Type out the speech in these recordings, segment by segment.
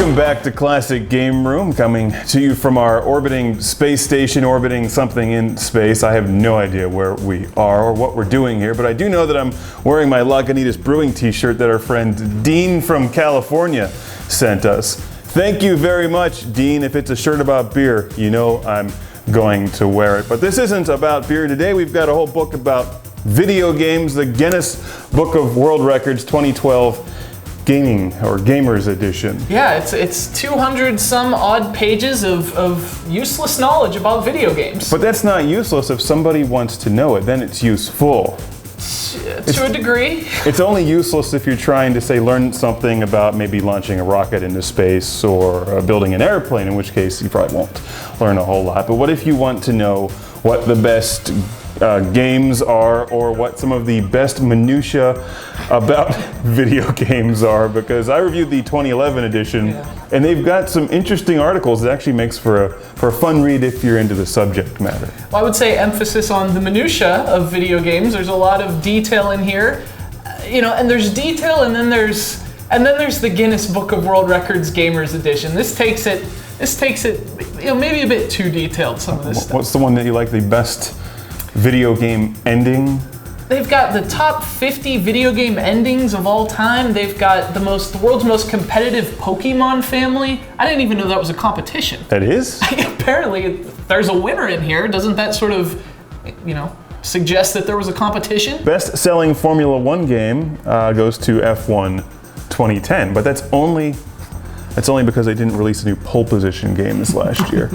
Welcome back to Classic Game Room, coming to you from our orbiting space station, orbiting something in space. I have no idea where we are or what we're doing here, but I do know that I'm wearing my Lagunitas Brewing t-shirt that our friend Dean from California sent us. Thank you very much, Dean. If it's a shirt about beer, you know I'm going to wear it. But this isn't about beer today. We've got a whole book about video games, the Guinness Book of World Records 2012 Gaming or Gamers Edition. Yeah, it's 200 some odd pages of useless knowledge about video games. But that's not useless if somebody wants to know it, then it's useful. To a degree. It's only useless if you're trying to, say, learn something about maybe launching a rocket into space or building an airplane, in which case you probably won't learn a whole lot. But what if you want to know what the best games are, or what some of the best minutiae about video games are? Because I reviewed the 2011 edition, and they've got some interesting articles that actually makes for a fun read if you're into the subject matter. Well, I would say emphasis on the minutiae of video games. There's a lot of detail in here, and there's detail, and then there's the Guinness Book of World Records Gamers Edition. This takes it maybe a bit too detailed, some of this stuff. What's the one that you like the best video game ending? They've got the top 50 video game endings of all time. They've got the world's most competitive Pokemon family. I didn't even know that was a competition. That is? Apparently, there's a winner in here. Doesn't that sort of, suggest that there was a competition? Best-selling Formula One game goes to F1 2010, but that's only because they didn't release a new pole position game this last year.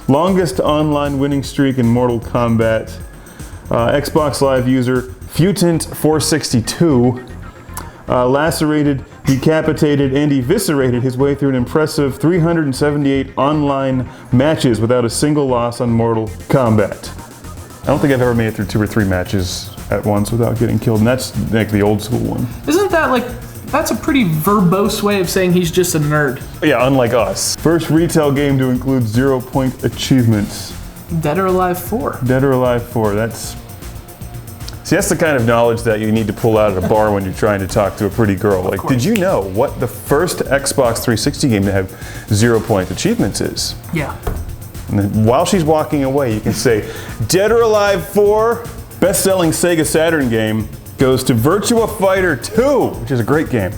Longest online winning streak in Mortal Kombat. Xbox Live user Futant462 lacerated, decapitated, and eviscerated his way through an impressive 378 online matches without a single loss on Mortal Kombat. I don't think I've ever made it through 2 or 3 matches at once without getting killed, and that's like the old school one. Isn't that that's a pretty verbose way of saying he's just a nerd? Yeah, unlike us. First retail game to include 0-point achievements. Dead or Alive 4. Dead or Alive 4, that's the kind of knowledge that you need to pull out at a bar when you're trying to talk to a pretty girl. Like, did you know what the first Xbox 360 game to have 0-point achievements is? Yeah. And then while she's walking away, you can say, Dead or Alive 4, best-selling Sega Saturn game, goes to Virtua Fighter 2, which is a great game.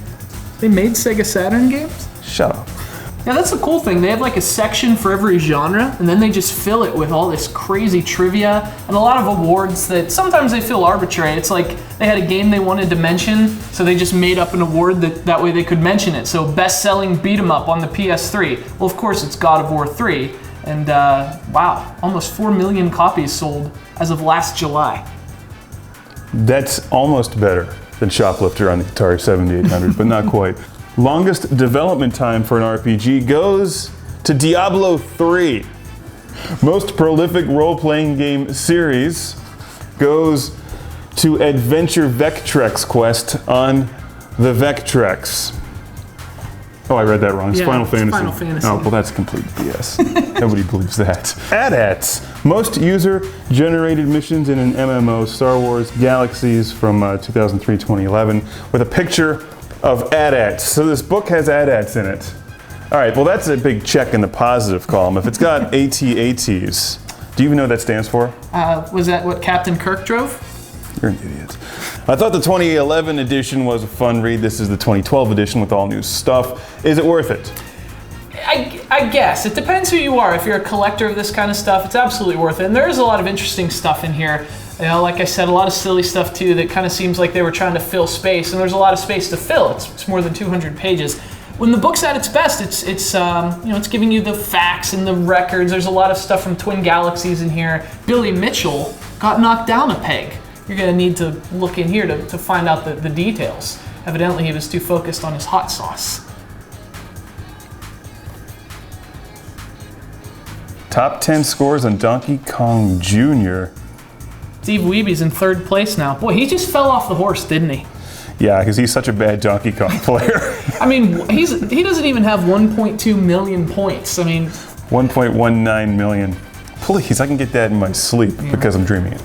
They made Sega Saturn games? Shut up. Yeah, that's the cool thing. They have a section for every genre, and then they just fill it with all this crazy trivia and a lot of awards that sometimes they feel arbitrary. It's like they had a game they wanted to mention, so they just made up an award that way they could mention it. So best-selling beat-em-up on the PS3. Well, of course, it's God of War 3. And wow, almost 4 million copies sold as of last July. That's almost better than Shoplifter on the Atari 7800, but not quite. Longest development time for an RPG goes to Diablo 3. Most prolific role-playing game series goes to Adventure Vectrex Quest on the Vectrex. Oh, I read that wrong. It's Final Fantasy. Final Fantasy. Oh, well, that's complete BS. Nobody believes that. AT-ATs. Most user-generated missions in an MMO, Star Wars Galaxies from 2003-2011, with a picture of AT-ATs. So this book has AT-ATs in it. All right, well, that's a big check in the positive column. If it's got AT-ATs, do you even know what that stands for? Was that what Captain Kirk drove? You're an idiot. I thought the 2011 edition was a fun read. This is the 2012 edition with all new stuff. Is it worth it? I guess. It depends who you are. If you're a collector of this kind of stuff, it's absolutely worth it. And there is a lot of interesting stuff in here. Like I said, a lot of silly stuff too that kind of seems like they were trying to fill space, and there's a lot of space to fill. It's more than 200 pages. When the book's at its best, it's giving you the facts and the records. There's a lot of stuff from Twin Galaxies in here. Billy Mitchell got knocked down a peg. You're going to need to look in here to find out the details. Evidently, he was too focused on his hot sauce. Top 10 scores on Donkey Kong Jr. Steve Weeby's in 3rd place now. Boy, he just fell off the horse, didn't he? Yeah, because he's such a bad Donkey Kong player. I mean, he doesn't even have 1.2 million points. I mean, 1.19 million. Please, I can get that in my sleep because I'm dreaming it.